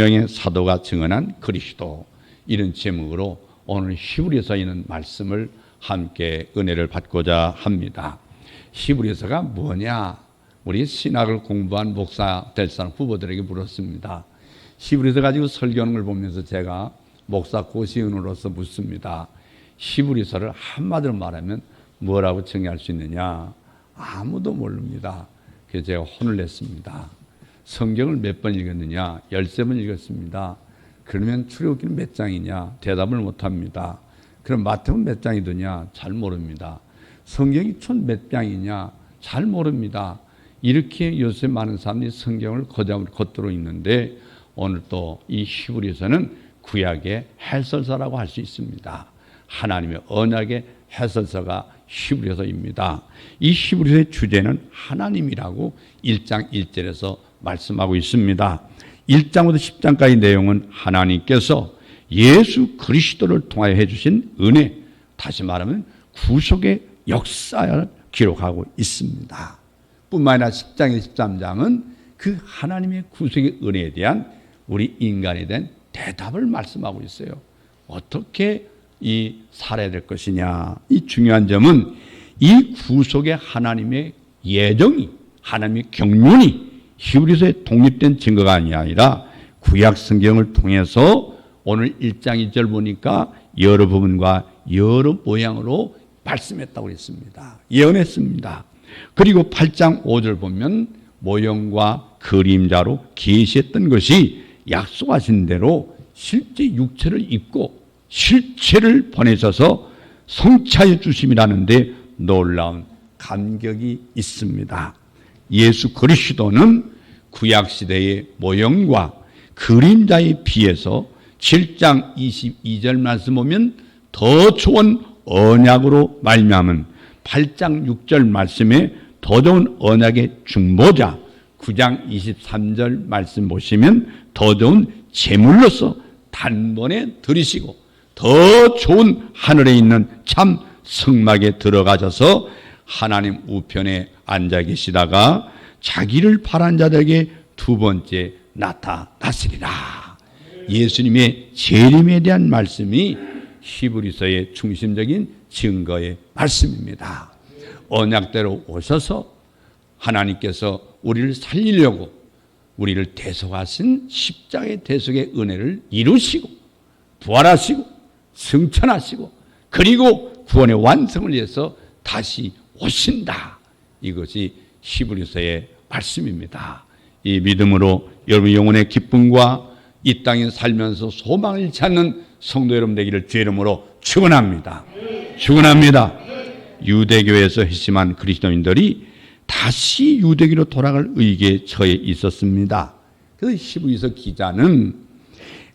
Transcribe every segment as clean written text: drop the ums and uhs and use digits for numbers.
명의 사도가 증언한 그리스도, 이런 제목으로 오늘 히브리서에 있는 말씀을 함께 은혜를 받고자 합니다. 히브리서가 뭐냐? 우리 신학을 공부한 목사 될 사람 후보들에게 물었습니다. 히브리서 가지고 설교하는 걸 보면서 제가 목사 고시인으로서 묻습니다. 히브리서를 한마디로 말하면 뭐라고 정의할 수 있느냐? 아무도 모릅니다. 그래서 제가 혼을 냈습니다. 성경을 몇 번 읽었느냐? 13번 읽었습니다. 그러면 출애굽기는 몇 장이냐? 대답을 못합니다. 그럼 마태복음 몇 장이더냐? 잘 모릅니다. 성경이 총 몇 장이냐? 잘 모릅니다. 이렇게 요새 많은 사람들이 성경을 겉도로 읽는데, 오늘 또 이 히브리서는 구약의 해설서라고 할 수 있습니다. 하나님의 언약의 해설서가 히브리서입니다. 이 히브리서의 주제는 하나님이라고 1장 1절에서 말씀하고 있습니다. 1장부터 10장까지 내용은 하나님께서 예수 그리스도를 통하여 해주신 은혜, 다시 말하면 구속의 역사를 기록하고 있습니다. 뿐만 아니라 10장에 13장은 그 하나님의 구속의 은혜에 대한 우리 인간에 대한 대답을 말씀하고 있어요. 어떻게 살아야 될 것이냐. 이 중요한 점은 이 구속의 하나님의 예정이, 하나님의 경륜이 히브리서에 독립된 증거가 아니라 구약 성경을 통해서 오늘 1장 2절 보니까 여러 부분과 여러 모양으로 말씀했다고 그랬습니다. 예언했습니다. 그리고 8장 5절 보면 모형과 그림자로 계시했던 것이 약속하신 대로 실제 육체를 입고 실체를 보내셔서 성취하여 주심이라는데 놀라운 감격이 있습니다. 예수 그리스도는 구약시대의 모형과 그림자에 비해서 7장 22절 말씀 보면 더 좋은 언약으로 말미암은 8장 6절 말씀에 더 좋은 언약의 중보자, 9장 23절 말씀 보시면 더 좋은 제물로서 단번에 들이시고 더 좋은 하늘에 있는 참 성막에 들어가셔서 하나님 우편에 앉아 계시다가 자기를 바란 자들에게 두 번째 나타나시리라. 예수님의 재림에 대한 말씀이 히브리서의 중심적인 증거의 말씀입니다. 언약대로 오셔서 하나님께서 우리를 살리려고 우리를 대속하신 십자가의 대속의 은혜를 이루시고 부활하시고 승천하시고 그리고 구원의 완성을 위해서 다시 오신다. 이것이 히브리서의 말씀입니다. 이 믿음으로 여러분 영혼의 기쁨과 이 땅에 살면서 소망을 잃지 않는 성도 여러분 되기를 주의 이름으로 축원합니다. 축원합니다. 유대교에서 회심한 그리스도인들이 다시 유대교로 돌아갈 의기에 처해 있었습니다. 그래서 히브리서 기자는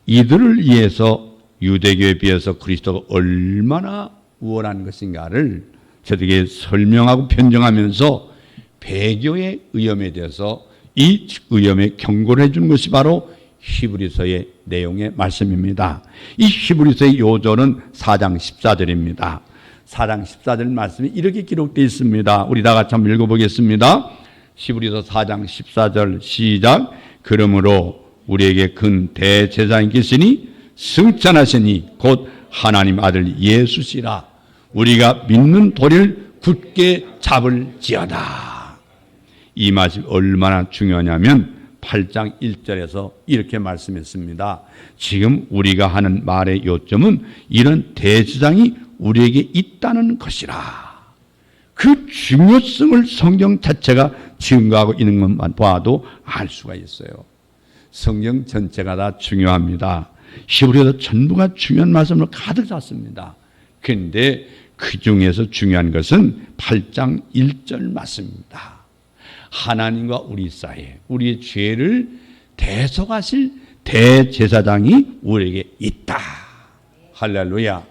이들을 위해서 유대교에 비해서 그리스도가 얼마나 우월한 것인가를 저들에게 설명하고 변정하면서 배교의 위험에 대해서 이 위험에 경고를 해준 것이 바로 히브리서의 내용의 말씀입니다. 이 히브리서의 요절은 4장 14절입니다. 4장 14절 말씀이 이렇게 기록되어 있습니다. 우리 다 같이 한번 읽어보겠습니다. 히브리서 4장 14절 시작. 그러므로 우리에게 큰 대제사장이 계시니 승천하시니 곧 하나님 아들 예수시라. 우리가 믿는 도리를 굳게 잡을지어다. 이 말씀이 얼마나 중요하냐면 8장 1절에서 이렇게 말씀했습니다. 지금 우리가 하는 말의 요점은 이런 대제사장이 우리에게 있다는 것이라. 그 중요성을 성경 자체가 증거하고 있는 것만 봐도 알 수가 있어요. 성경 전체가 다 중요합니다. 히브리서 전부가 중요한 말씀으로 가득 찼습니다. 그런데 그 중에서 중요한 것은 8장 1절 말씀입니다. 하나님과 우리 사이에 우리의 죄를 대속하실 대제사장이 우리에게 있다. 할렐루야.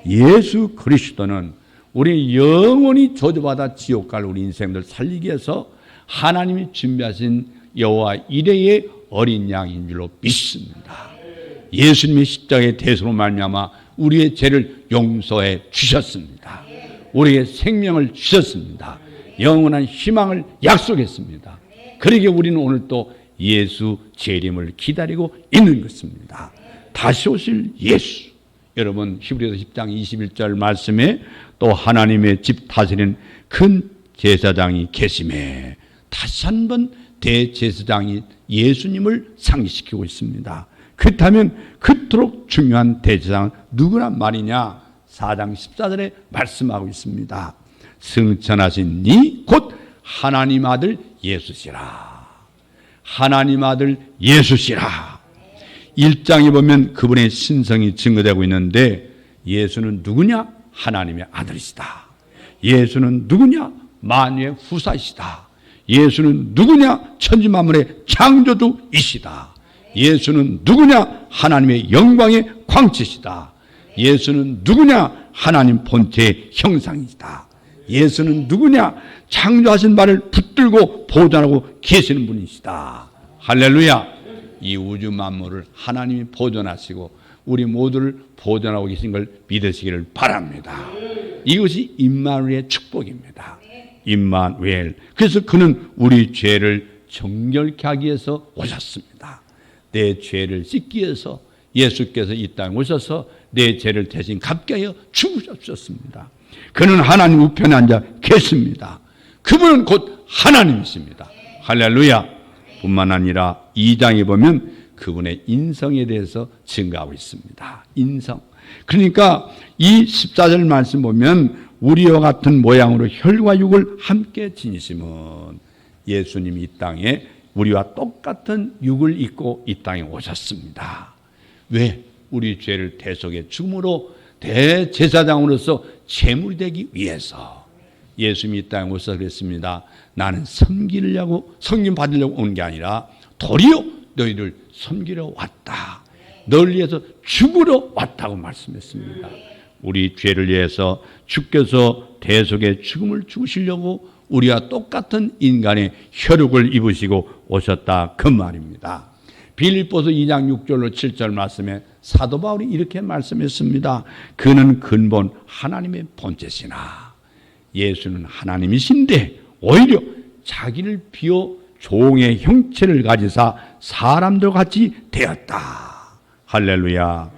예수 그리스도는 우리 영원히 저주받아 지옥 갈 우리 인생들 살리기 위해서 하나님이 준비하신 여호와 이레의 어린 양인 줄로 믿습니다. 예수님의 십자가의 대속으로 말미암아 우리의 죄를 용서해 주셨습니다. 우리의 생명을 주셨습니다. 영원한 희망을 약속했습니다. 그러기에 우리는 오늘 또 예수 재림을 기다리고 있는 것입니다. 다시 오실 예수. 여러분 히브리서 10장 21절 말씀에 또 하나님의 집 다스리는 큰 제사장이 계심에 다시 한번 대제사장이 예수님을 상기시키고 있습니다. 그렇다면 그토록 중요한 대제사장은 누구란 말이냐? 4장 14절에 말씀하고 있습니다. 승천하신 니 곧 하나님 아들 예수시라. 하나님 아들 예수시라. 1장에 보면 그분의 신성이 증거되고 있는데 예수는 누구냐? 하나님의 아들이시다. 예수는 누구냐? 만유의 후사이시다. 예수는 누구냐? 천지만물의 창조주이시다. 예수는 누구냐? 하나님의 영광의 광채시다. 예수는 누구냐? 하나님 본체의 형상이시다. 예수는 누구냐? 창조하신 바를 붙들고 보존하고 계시는 분이시다. 할렐루야. 이 우주 만물을 하나님이 보존하시고 우리 모두를 보존하고 계신 걸 믿으시기를 바랍니다. 이것이 임마누엘의 축복입니다. 임마누엘. 그래서 그는 우리 죄를 정결케 하기 위해서 오셨습니다. 내 죄를 씻기 위해서 예수께서 이 땅에 오셔서 내 죄를 대신 갚게 하여 죽으셨습니다. 그는 하나님 우편에 앉아 계십니다. 그분은 곧 하나님이십니다. 할렐루야. 뿐만 아니라 2장에 보면 그분의 인성에 대해서 증거하고 있습니다. 인성. 그러니까 이 14절 말씀 보면 우리와 같은 모양으로 혈과 육을 함께 지니심은 예수님이 이 땅에 우리와 똑같은 육을 입고 이 땅에 오셨습니다. 왜? 우리 죄를 대속의 죽음으로 대제사장으로서 제물이 되기 위해서 예수님이 이 땅에 오셔서 그랬습니다. 나는 섬기려고 섬김 받으려고 온 게 아니라 도리어 너희를 섬기러 왔다. 너를 위해서 죽으러 왔다고 말씀했습니다. 우리 죄를 위해서 주께서 대속의 죽음을 죽으시려고 우리와 똑같은 인간의 혈육을 입으시고 오셨다 그 말입니다. 빌립보서 2장 6절로 7절 말씀에 사도 바울이 이렇게 말씀했습니다. 그는 근본 하나님의 본체시나 예수는 하나님이신데 오히려 자기를 비워 종의 형체를 가지사 사람들 같이 되었다. 할렐루야.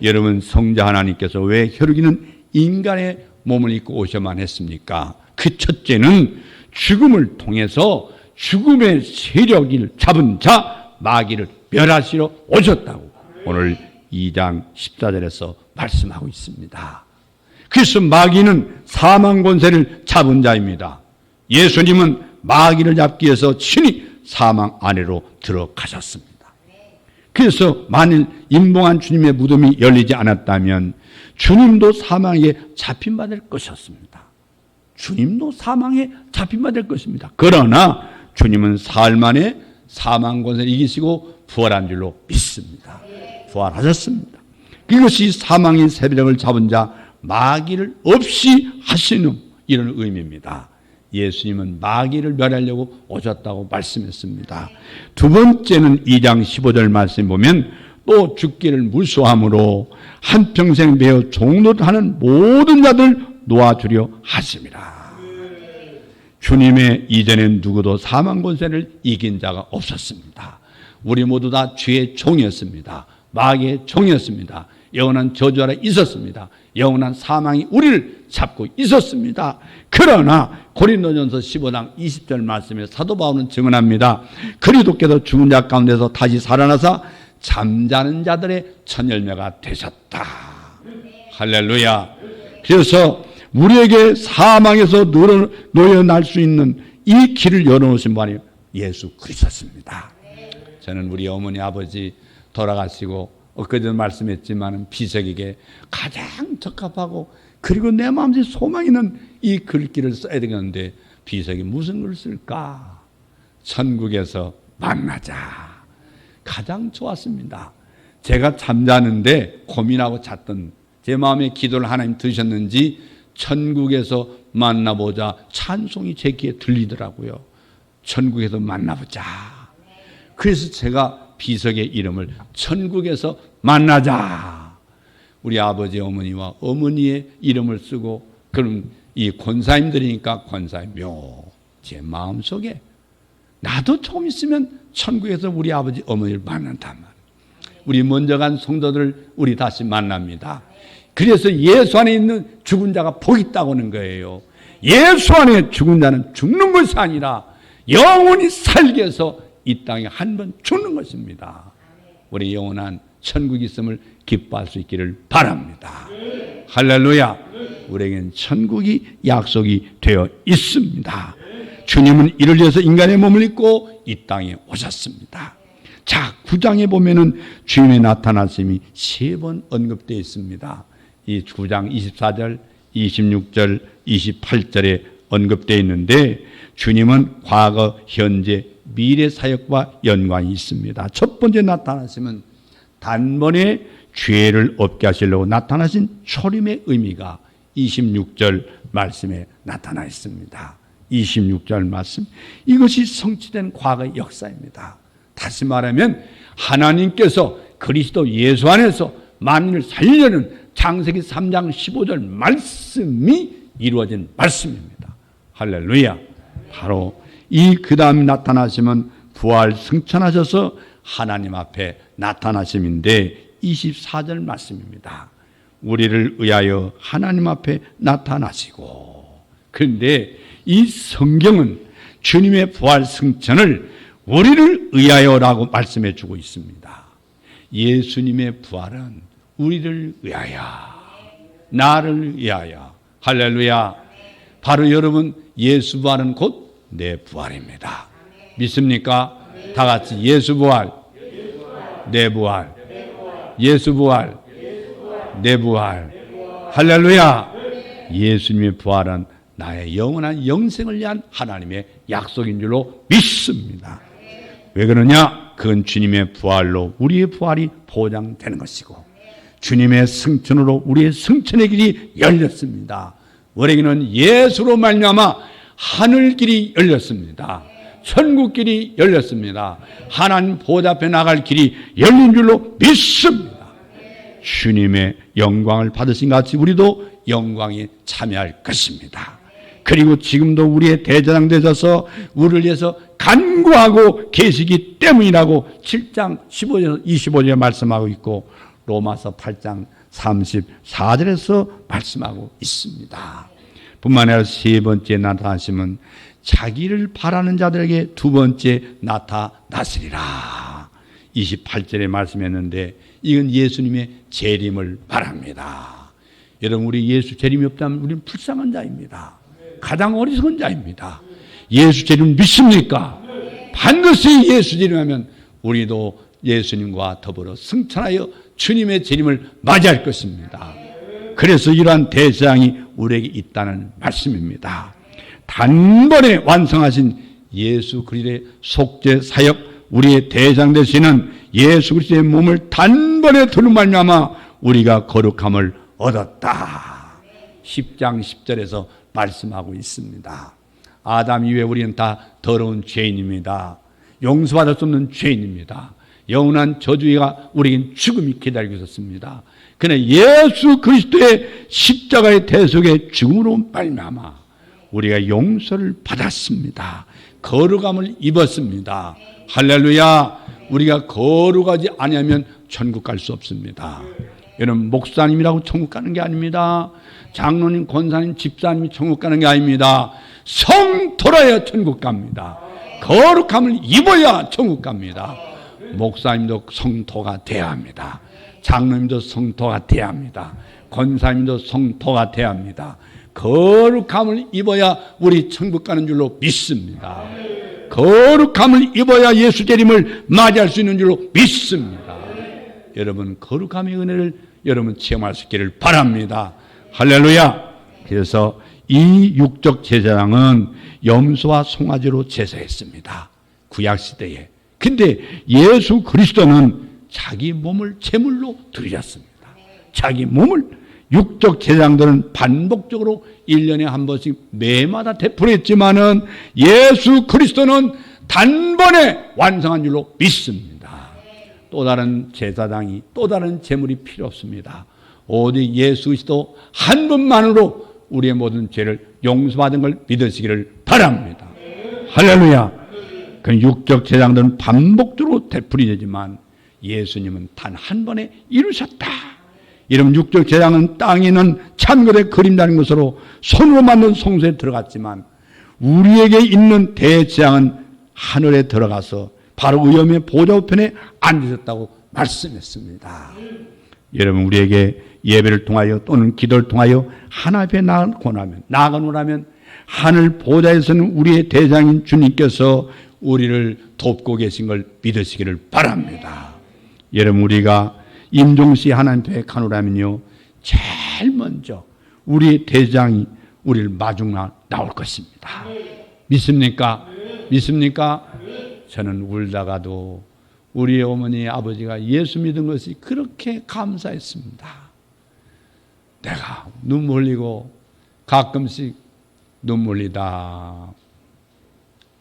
여러분 성자 하나님께서 왜 혈육이는 인간의 몸을 입고 오셔만 했습니까? 그 첫째는 죽음을 통해서 죽음의 세력을 잡은 자 마귀를 멸하시러 오셨다고 오늘 2장 14절에서 말씀하고 있습니다. 그래서 마귀는 사망 권세를 잡은 자입니다. 예수님은 마귀를 잡기 위해서 친히 사망 안으로 들어가셨습니다. 그래서 만일 임봉한 주님의 무덤이 열리지 않았다면 주님도 사망에 잡힌받을 것이었습니다. 주님도 사망에 잡힌받을 것입니다. 그러나 주님은 사흘 만에 사망 권세를 이기시고 부활한 줄로 믿습니다. 부활하셨습니다. 이것이 사망의 세력을 잡은 자 마귀를 없이 하시는 이런 의미입니다. 예수님은 마귀를 멸하려고 오셨다고 말씀했습니다. 두 번째는 2장 15절 말씀 보면 또 죽기를 무수함으로 한평생 매어 종노릇하는 모든 자들 놓아주려 하심이라. 주님의 이전엔 누구도 사망 권세를 이긴 자가 없었습니다. 우리 모두 다 죄의 종이었습니다. 마귀의 종이었습니다. 영원한 저주 아래 있었습니다. 영원한 사망이 우리를 잡고 있었습니다. 그러나 고린도전서 15장 20절 말씀에 사도 바울은 증언합니다. 그리스도께서 죽은 자 가운데서 다시 살아나사 잠자는 자들의 첫 열매가 되셨다. 할렐루야. 그래서 우리에게 사망에서 놓여날 수 있는 이 길을 열어놓으신 분이 예수 그리스도입니다. 저는 우리 어머니 아버지 돌아가시고 엊그제 말씀했지만 비석에게 가장 적합하고 그리고 내 마음속에 소망 있는 이 글귀를 써야 되겠는데 비석이 무슨 글을 쓸까? 천국에서 만나자. 가장 좋았습니다. 제가 잠자는데 고민하고 잤던 제 마음의 기도를 하나님 들으셨는지 천국에서 만나보자 찬송이 제 귀에 들리더라고요. 천국에서 만나보자. 그래서 제가 비석의 이름을 천국에서 만나자. 우리 아버지 어머니와 어머니의 이름을 쓰고 그럼 이 권사님들이니까 권사의 묘. 제 마음속에 나도 조금 있으면 천국에서 우리 아버지 어머니를 만난단 말이에요. 우리 먼저 간 성도들 우리 다시 만납니다. 그래서 예수 안에 있는 죽은 자가 복이 있다고 하는 거예요. 예수 안에 죽은 자는 죽는 것이 아니라 영원히 살게 해서 이 땅에 한 번 죽는 것입니다. 우리 영원한 천국이 있음을 기뻐할 수 있기를 바랍니다. 할렐루야. 우리에겐 천국이 약속이 되어 있습니다. 주님은 이를 위해서 인간의 몸을 입고 이 땅에 오셨습니다. 자, 9장에 보면은 주님의 나타나심이 3번 언급되어 있습니다. 이 9장 24절, 26절, 28절에 언급되어 있는데 주님은 과거, 현재, 미래 사역과 연관이 있습니다. 첫 번째 나타나심은 단번에 죄를 없게 하시려고 나타나신 초림의 의미가 26절 말씀에 나타나 있습니다. 26절 말씀, 이것이 성취된 과거의 역사입니다. 다시 말하면 하나님께서 그리스도 예수 안에서 만민을 살리려는 창세기 3장 15절 말씀이 이루어진 말씀입니다. 할렐루야. 바로 이 그 다음 나타나심은 부활 승천하셔서 하나님 앞에 나타나심인데 24절 말씀입니다. 우리를 위하여 하나님 앞에 나타나시고, 그런데 이 성경은 주님의 부활 승천을 우리를 위하여라고 말씀해 주고 있습니다. 예수님의 부활은 우리를 위하여, 나를 위하여. 할렐루야. 바로 여러분, 예수 부활은 곧 내 부활입니다. 믿습니까? 다 같이 예수 부활, 내 부활, 예수 부활, 내 부활. 할렐루야. 예수님의 부활은 나의 영원한 영생을 위한 하나님의 약속인 줄로 믿습니다. 왜 그러냐? 그건 주님의 부활로 우리의 부활이 보장되는 것이고, 주님의 승천으로 우리의 승천의 길이 열렸습니다. 우리에게는 예수로 말미암아 하늘길이 열렸습니다. 천국길이 열렸습니다. 하나님 보좌 앞에 나갈 길이 열린 줄로 믿습니다. 주님의 영광을 받으신 같이 우리도 영광에 참여할 것입니다. 그리고 지금도 우리의 대제사장 되셔서 우리를 위해서 간구하고 계시기 때문이라고 7장 15절 25절에 말씀하고 있고, 로마서 8장 34절에서 말씀하고 있습니다. 뿐만 아니라 세 번째 나타나심은 자기를 바라는 자들에게 두 번째 나타나시리라. 28절에 말씀했는데 이건 예수님의 재림을 말합니다. 여러분, 우리 예수 재림이 없다면 우리는 불쌍한 자입니다. 가장 어리석은 자입니다. 예수 재림 믿습니까? 반드시 예수 재림하면 우리도 예수님과 더불어 승천하여 주님의 재림을 맞이할 것입니다. 그래서 이러한 대장이 우리에게 있다는 말씀입니다. 단번에 완성하신 예수 그리스도의 속죄 사역, 우리의 대장 되시는 예수 그리스도의 몸을 단번에 두는 말미암아 우리가 거룩함을 얻었다. 10장 10절에서 말씀하고 있습니다. 아담 이후에 우리는 다 더러운 죄인입니다. 용서받을 수 없는 죄인입니다. 영원한 저주가 우리에겐 죽음이 기다리고 있었습니다. 그러나 예수 그리스도의 십자가의 대속의 죽음으로 말미암아 우리가 용서를 받았습니다. 거룩함을 입었습니다. 할렐루야. 우리가 거룩하지 아니하면 천국 갈 수 없습니다. 여러분, 목사님이라고 천국 가는 게 아닙니다. 장로님, 권사님, 집사님이 천국 가는 게 아닙니다. 성도라야 천국 갑니다. 거룩함을 입어야 천국 갑니다. 목사님도 성도가 돼야 합니다. 장로님도 성도가 돼야 합니다. 권사님도 성도가 돼야 합니다. 거룩함을 입어야 우리 천국 가는 줄로 믿습니다. 거룩함을 입어야 예수 재림을 맞이할 수 있는 줄로 믿습니다. 여러분, 거룩함의 은혜를 여러분 체험할 수 있기를 바랍니다. 할렐루야. 그래서 이 육적 제사장은 염소와 송아지로 제사했습니다. 구약시대에. 근데 예수 그리스도는 자기 몸을 제물로 드리셨습니다. 자기 몸을. 육적 제사장들은 반복적으로 1년에 한 번씩 매마다 되풀이했지만은 예수 그리스도는 단번에 완성한 줄로 믿습니다. 또 다른 제사장이, 또 다른 제물이 필요 없습니다. 오직 예수 그리스도 한 분만으로 우리의 모든 죄를 용서받은 걸 믿으시기를 바랍니다. 할렐루야. 그 육적 제장들은 반복적으로 되풀이되지만 예수님은 단 한 번에 이루셨다. 이러면 육적 제장은 땅에 있는 참god의 그림자는 것으로 손으로 만든 성소에 들어갔지만 우리에게 있는 대제장은 하늘에 들어가서 바로 의험의 보좌 우편에 앉으셨다고 말씀했습니다. 여러분, 우리에게 예배를 통하여 또는 기도를 통하여 하나님 앞에 나아가노라면 하늘 보좌에서는 우리의 대장인 주님께서 우리를 돕고 계신 걸 믿으시기를 바랍니다. 여러분, 우리가 임종시 하나님 앞에 가노라면요, 제일 먼저 우리의 대장이 우리를 마중 나올 것입니다. 믿습니까? 믿습니까? 저는 울다가도 우리 어머니 아버지가 예수 믿은 것이 그렇게 감사했습니다. 내가 눈물 흘리고 가끔씩 눈물 흘리다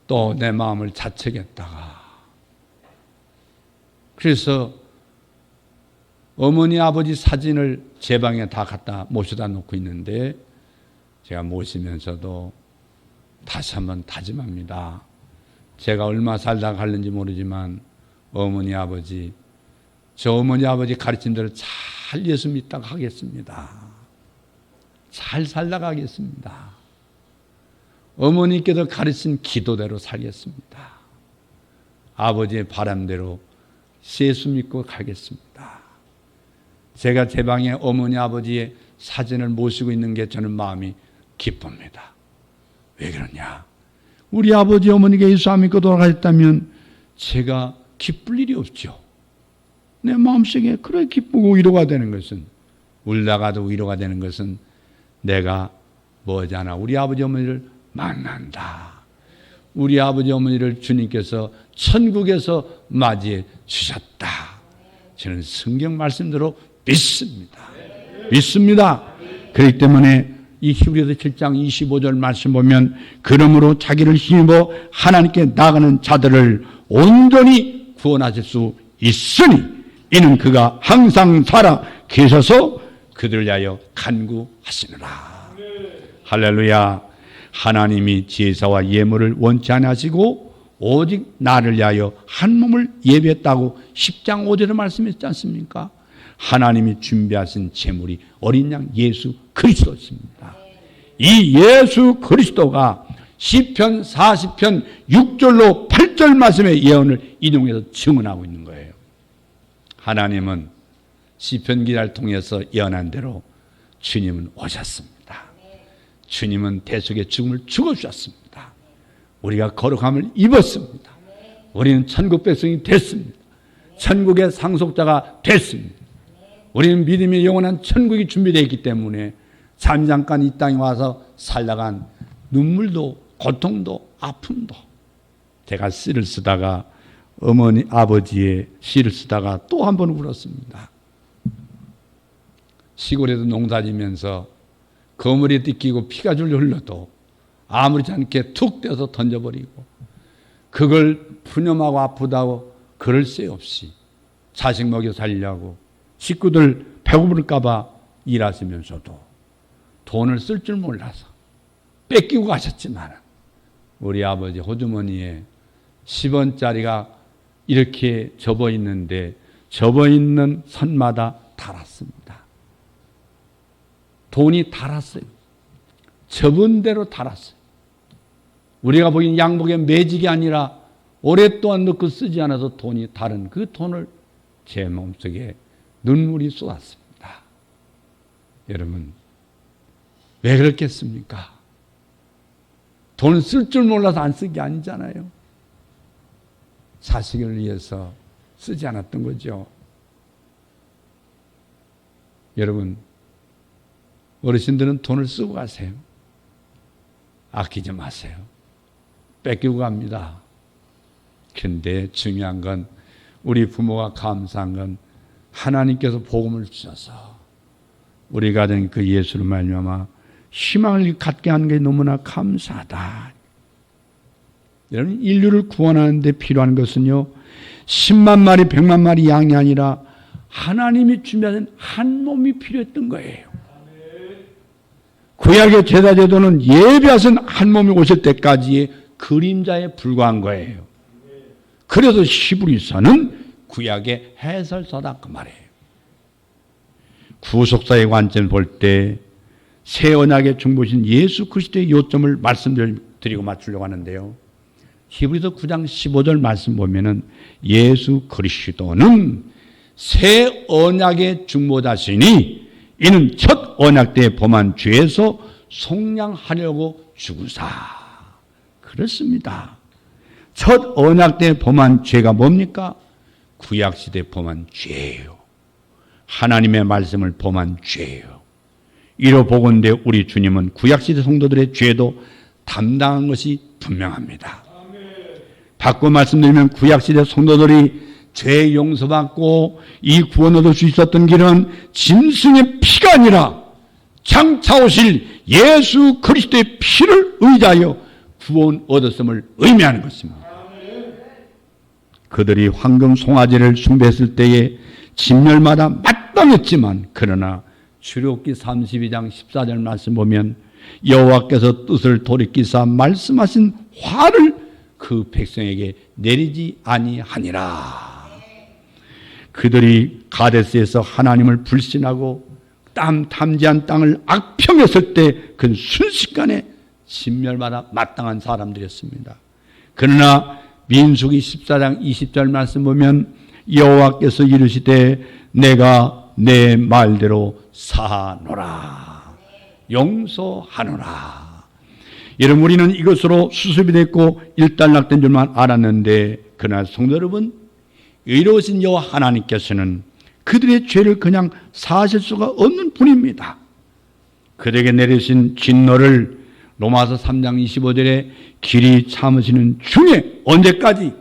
또 내 마음을 자책했다가, 그래서 어머니 아버지 사진을 제 방에 다 갖다 모셔다 놓고 있는데 제가 모시면서도 다시 한번 다짐합니다. 제가 얼마 살다 갈는지 모르지만 어머니 아버지, 저 어머니 아버지 가르침대로 잘 예수 믿다가 하겠습니다. 잘 살다가 하겠습니다. 어머니께서 가르친 기도대로 살겠습니다. 아버지의 바람대로 예수 믿고 가겠습니다. 제가 제 방에 어머니 아버지의 사진을 모시고 있는 게 저는 마음이 기쁩니다. 왜 그러냐? 우리 아버지 어머니가 예수 안 믿고 돌아가셨다면 제가 기쁠 일이 없죠. 내 마음속에 그래 기쁘고 위로가 되는 것은, 울다가도 위로가 되는 것은 내가 머지않아 우리 아버지 어머니를 만난다. 우리 아버지 어머니를 주님께서 천국에서 맞이해 주셨다. 저는 성경 말씀대로 믿습니다. 믿습니다. 그렇기 때문에 이 히브리서 7장 25절 말씀 보면, 그러므로 자기를 힘입어 하나님께 나가는 자들을 온전히 구원하실 수 있으니 이는 그가 항상 살아 계셔서 그들을 위하여 간구하시느라. 할렐루야. 하나님이 제사와 예물을 원치 않으시고 오직 나를 위하여 한 몸을 예비했다고 10장 5절에 말씀했지 않습니까? 하나님이 준비하신 제물이 어린 양 예수 그리스도입니다. 이 예수 그리스도가 시편 40편 6절로 8절 말씀의 예언을 인용해서 증언하고 있는 거예요. 하나님은 시편 기자를 통해서 예언한 대로 주님은 오셨습니다. 주님은 대속의 죽음을 죽어주셨습니다. 우리가 거룩함을 입었습니다. 우리는 천국 백성이 됐습니다. 천국의 상속자가 됐습니다. 우리는 믿음이 영원한 천국이 준비되어 있기 때문에 잠잠깐 이 땅에 와서 살다간 눈물도 고통도 아픔도, 제가 시를 쓰다가 어머니 아버지의 시를 쓰다가 또 한 번 울었습니다. 시골에도 농사지면서 거물에 뜯기고 피가 줄줄 흘러도 아무렇지 않게 툭 떼서 던져버리고, 그걸 푸념하고 아프다고 그럴 새 없이 자식 먹여 살리려고 식구들 배고플까 봐 일하시면서도 돈을 쓸 줄 몰라서 뺏기고 가셨지만 우리 아버지 호주머니에 10원짜리가 이렇게 접어 있는데 접어 있는 선마다 달았습니다. 돈이 달았어요. 접은 대로 달았어요. 우리가 보기엔 양복의 매직이 아니라 오랫동안 넣고 쓰지 않아서 돈이 다른 그 돈을 제 몸속에 눈물이 쏟았습니다. 여러분, 왜 그렇겠습니까? 돈 쓸 줄 몰라서 안 쓴 게 아니잖아요. 자식을 위해서 쓰지 않았던 거죠. 여러분, 어르신들은 돈을 쓰고 가세요. 아끼지 마세요. 뺏기고 갑니다. 그런데 중요한 건, 우리 부모가 감사한 건 하나님께서 복음을 주셔서 우리 가정에 그 예수를 말미암아 희망을 갖게 하는 게 너무나 감사하다. 여러분, 인류를 구원하는 데 필요한 것은요, 10만 마리 100만 마리 양이 아니라 하나님이 준비하신 한 몸이 필요했던 거예요. 구약의 제사 제도는 예비하신 한 몸이 오실 때까지의 그림자에 불과한 거예요. 그래서 히브리서는 구약의 해설서다 그 말이에요. 구속사의 관점을 볼 때 새 언약의 중보신 예수 그리스도의 요점을 말씀드리고 맞추려고 하는데요. 히브리서 9장 15절 말씀 보면은 예수 그리스도는 새 언약의 중보자시니 이는 첫 언약 때 범한 죄에서 속량하려고 죽으사. 그렇습니다. 첫 언약 때 범한 죄가 뭡니까? 구약시대 범한 죄예요. 하나님의 말씀을 범한 죄예요. 이로 보건대 우리 주님은 구약시대 성도들의 죄도 담당한 것이 분명합니다. 바꿔 말씀드리면 구약시대 성도들이 죄 용서받고 이 구원 얻을 수 있었던 길은 짐승의 피가 아니라 장차 오실 예수 그리스도의 피를 의지하여 구원 얻었음을 의미하는 것입니다. 그들이 황금 송아지를 숭배했을 때에 진멸마다 마땅했지만 그러나 출애굽기 32장 14절 말씀 보면 여호와께서 뜻을 돌이키사 말씀하신 화를 그 백성에게 내리지 아니하니라. 그들이 가데스에서 하나님을 불신하고 탐지한 땅을 악평했을 때 그 순식간에 진멸마다 마땅한 사람들이었습니다. 그러나 민수기 14장 20절 말씀 보면 여호와께서 이르시되 내가 내 말대로 사하노라 용서하노라. 여러분 우리는 이것으로 수습이 됐고 일단락된 줄만 알았는데 그러나 성도 여러분 의로우신 여호와 하나님께서는 그들의 죄를 그냥 사하실 수가 없는 분입니다. 그들에게 내리신 진노를 로마서 3장 25절에 길이 참으시는 중에 언제까지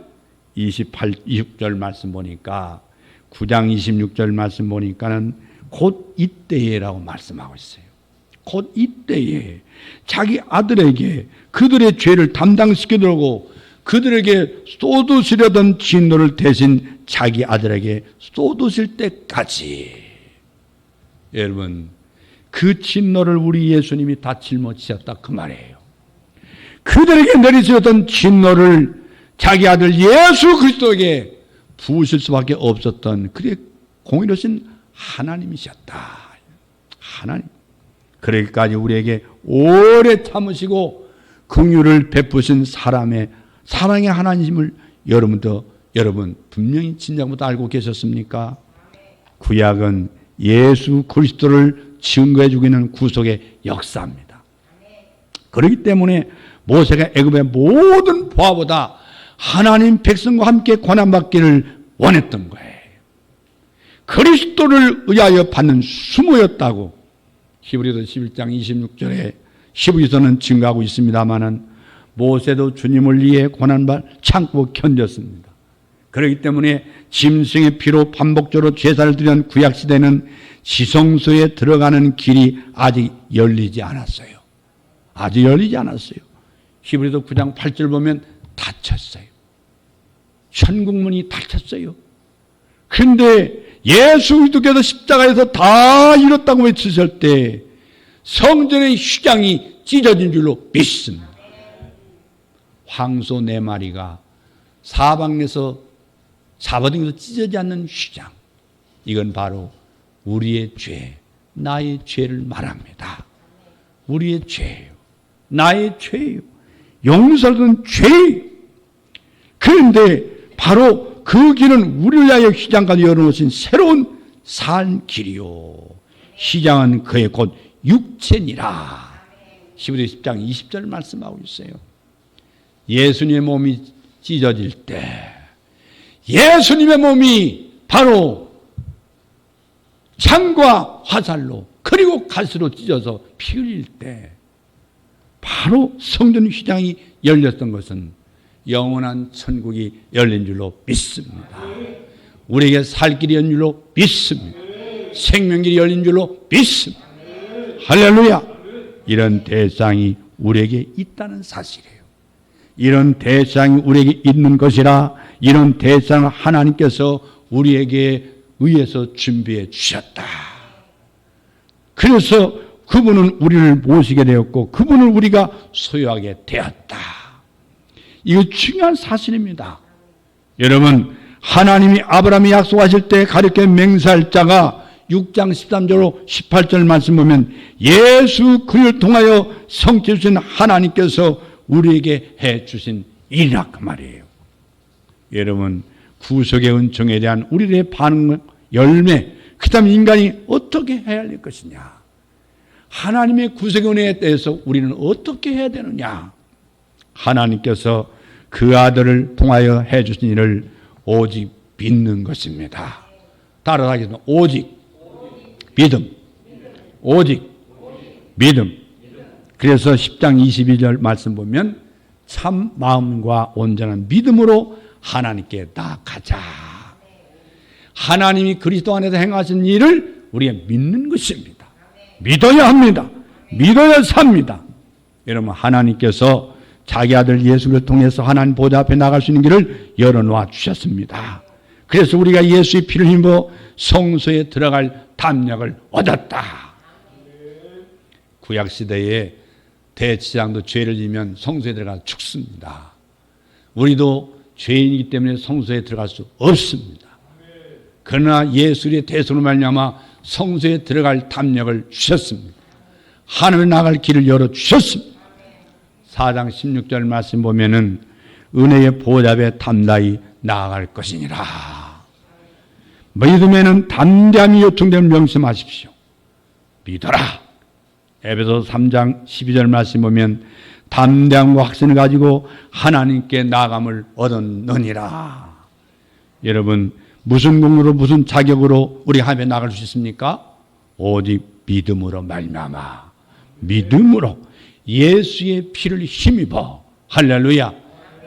26절 말씀 보니까 9장 26절 말씀 보니까는 곧 이때에라고 말씀하고 있어요. 곧 이때에 자기 아들에게 그들의 죄를 담당시키려고 그들에게 쏟으시려던 진노를 대신 자기 아들에게 쏟으실 때까지 여러분 그 진노를 우리 예수님이 다 짊어지셨다 그 말이에요. 그들에게 내리시던 진노를 자기 아들 예수 그리스도에게 부으실 수밖에 없었던 그의 공의로우신 하나님이셨다. 하나님. 그러기까지 우리에게 오래 참으시고 긍휼을 베푸신 사랑의 하나님을 여러분 분명히 진작부터 알고 계셨습니까? 구약은 예수 그리스도를 증거해 주고 있는 구속의 역사입니다. 그렇기 때문에 모세가 애굽의 모든 보아보다 하나님 백성과 함께 고난받기를 원했던 거예요. 그리스도를 의하여 받는 수모였다고 히브리서 11장 26절에 히브리서는 증거하고 있습니다마는 모세도 주님을 위해 고난을 참고 견뎠습니다. 그렇기 때문에 짐승의 피로 반복적으로 제사를 드린 구약시대는 지성소에 들어가는 길이 아직 열리지 않았어요. 아직 열리지 않았어요. 히브리서 9장 8절 보면 닫혔어요. 천국문이 닫혔어요. 그런데 예수 그리스도께서 십자가에서 다 이뤘다고 외치실 때 성전의 휘장이 찢어진 줄로 믿습니다. 황소 4마리가 사방에서 잡아당겨서 찢어지지 않는 휘장. 이건 바로 우리의 죄, 나의 죄를 말합니다. 우리의 죄예요. 나의 죄예요. 용서는 죄예요. 그런데 바로 그 길은 우리를 위하여 휘장까지 열어놓으신 새로운 산 길이요. 휘장은 그의 곧 육체니라. 히브리서 10장 20절 말씀하고 있어요. 예수님의 몸이 찢어질 때 예수님의 몸이 바로 창과 화살로 그리고 가시로 찢어서 피 흘릴 때 바로 성전 휘장이 열렸던 것은 영원한 천국이 열린 줄로 믿습니다. 우리에게 살 길이 열린 줄로 믿습니다. 생명길이 열린 줄로 믿습니다. 할렐루야. 이런 대상이 우리에게 있다는 사실이에요. 이런 대상이 우리에게 있는 것이라 이런 대상을 하나님께서 우리에게 의해서 준비해 주셨다. 그래서 그분은 우리를 모시게 되었고 그분을 우리가 소유하게 되었다. 이거 중요한 사실입니다. 여러분, 하나님이 아브라함이 약속하실 때 가르쳐 맹세할 자가 6장 13절로 18절 말씀 보면 예수 그를 통하여 성취해 주신 하나님께서 우리에게 해 주신 일이라 그 말이에요. 여러분, 구속의 은총에 대한 우리의 반응, 열매, 그 다음 인간이 어떻게 해야 할 것이냐, 하나님의 구속의 은혜에 대해서 우리는 어떻게 해야 되느냐. 하나님께서 그 아들을 통하여 해 주신 일을 오직 믿는 것입니다. 따라하겠습니다. 오직 믿음. 오직 믿음. 그래서 10장 22절 말씀 보면 참 마음과 온전한 믿음으로 하나님께 나아가자. 하나님이 그리스도 안에서 행하신 일을 우리가 믿는 것입니다. 믿어야 합니다. 믿어야 삽니다. 여러분, 하나님께서 자기 아들 예수를 통해서 하나님 보좌 앞에 나갈 수 있는 길을 열어놓아 주셨습니다. 그래서 우리가 예수의 피를 힘입어 성소에 들어갈 담력을 얻었다. 구약시대에 대제사장도 죄를 지면 성소에 들어가 죽습니다. 우리도 죄인이기 때문에 성소에 들어갈 수 없습니다. 그러나 예수의 대속으로 말미암아 성소에 들어갈 담력을 주셨습니다. 하늘에 나갈 길을 열어주셨습니다. 4장 16절 말씀 보면은 은혜의 보좌 앞에 담대히 나아갈 것이니라. 믿음에는 담대함이 요청되는 명심하십시오. 믿어라. 에베소 3장 12절 말씀 보면 담대함과 확신을 가지고 하나님께 나아감을 얻었느니라. 여러분, 무슨 공로로 무슨 자격으로 우리 하나님에 나갈 수 있습니까? 오직 믿음으로 말미암아. 믿음으로 예수의 피를 힘입어. 할렐루야.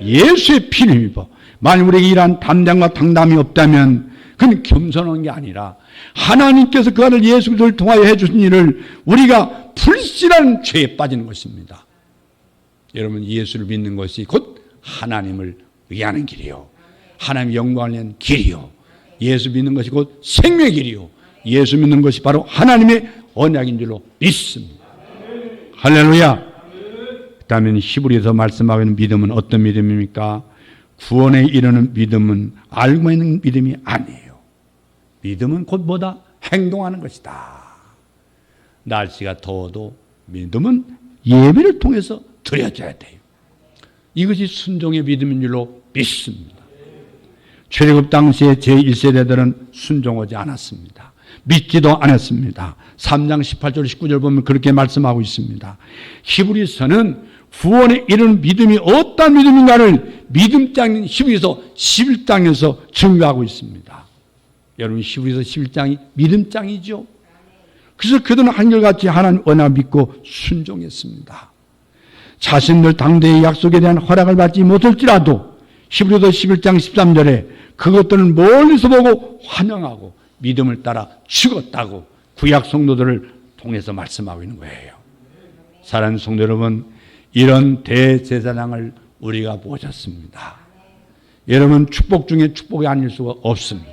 예수의 피를 힘입어. 만약 우리에게 이러한 담대함과 당담이 없다면 그건 겸손한 게 아니라 하나님께서 그 아들 예수 그리스도를 통하여 해주신 일을 우리가 불신한 죄에 빠지는 것입니다. 여러분, 예수를 믿는 것이 곧 하나님을 의하는 길이요, 하나님의 영광을 위한 길이요, 예수 믿는 것이 곧 생명의 길이요, 예수 믿는 것이 바로 하나님의 언약인 줄로 믿습니다. 할렐루야. 그 다음에 히브리서 말씀하고 있는 믿음은 어떤 믿음입니까? 구원에 이르는 믿음은 알고 있는 믿음이 아니에요. 믿음은 곧 뭐다? 행동하는 것이다. 날씨가 더워도 믿음은 예배를 통해서 드려져야 돼요. 이것이 순종의 믿음인 줄로 믿습니다. 출애굽 당시에 제1세대들은 순종하지 않았습니다. 믿지도 않았습니다. 3장 18절 19절 보면 그렇게 말씀하고 있습니다. 히브리서는 구원에 이르는 믿음이 어떤 믿음인가를 믿음장인 히브리서 11장에서 증거하고 있습니다. 여러분, 히브리서 11장이 믿음장이죠. 그래서 그들은 한결같이 하나님 언약 믿고 순종했습니다. 자신들 당대의 약속에 대한 허락을 받지 못할지라도 히브리서 11장 13절에 그것들은 멀리서 보고 환영하고 믿음을 따라 죽었다고 구약 성도들을 통해서 말씀하고 있는 거예요. 사랑하는 성도 여러분, 이런 대제사장을 우리가 보셨습니다. 여러분, 축복 중에 축복이 아닐 수가 없습니다.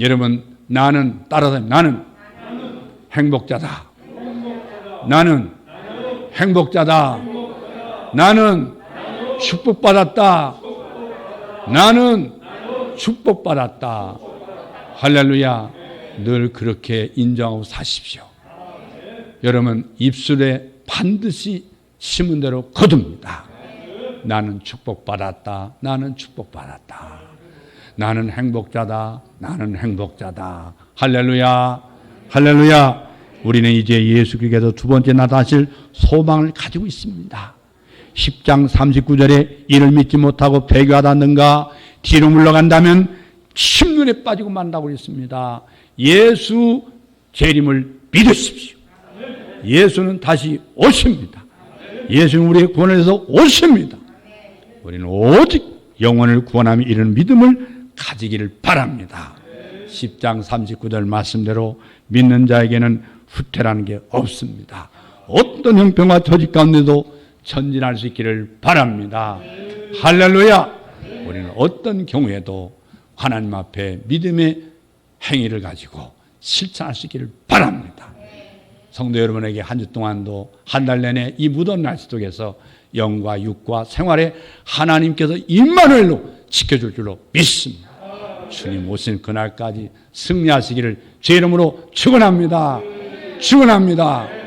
여러분, 나는 따라서 나는 행복자다. 나는 행복자다. 나는 축복받았다. 나는 축복받았다. 할렐루야. 늘 그렇게 인정하고 사십시오. 여러분, 입술에 반드시 심은 대로 거둡니다. 나는 축복받았다. 나는 축복받았다. 나는 행복자다. 나는 행복자다. 할렐루야. 할렐루야. 우리는 이제 예수 그리스도께서 두 번째 나타나실 소망을 가지고 있습니다. 10장 39절에 이를 믿지 못하고 배교하다는가 뒤로 물러간다면 침륜에 빠지고 만다고 그랬습니다. 예수 재림을 믿으십시오. 예수는 다시 오십니다. 예수는 우리의 구원을 위해서 오십니다. 우리는 오직 영혼을 구원함에 이르는 믿음을 가지기를 바랍니다. 10장 39절 말씀대로 믿는 자에게는 후퇴라는 게 없습니다. 어떤 형편과 처지 가운데도 전진할 수 있기를 바랍니다. 할렐루야. 우리는 어떤 경우에도 하나님 앞에 믿음의 행위를 가지고 실천할 수 있기를 바랍니다. 성도 여러분에게 한 주 동안도 한 달 내내 이 무더운 날씨 속에서 영과 육과 생활에 하나님께서 임마누엘로 지켜줄 줄로 믿습니다. 주님 오신 그날까지 승리하시기를 제 이름으로 축원합니다. 축원합니다.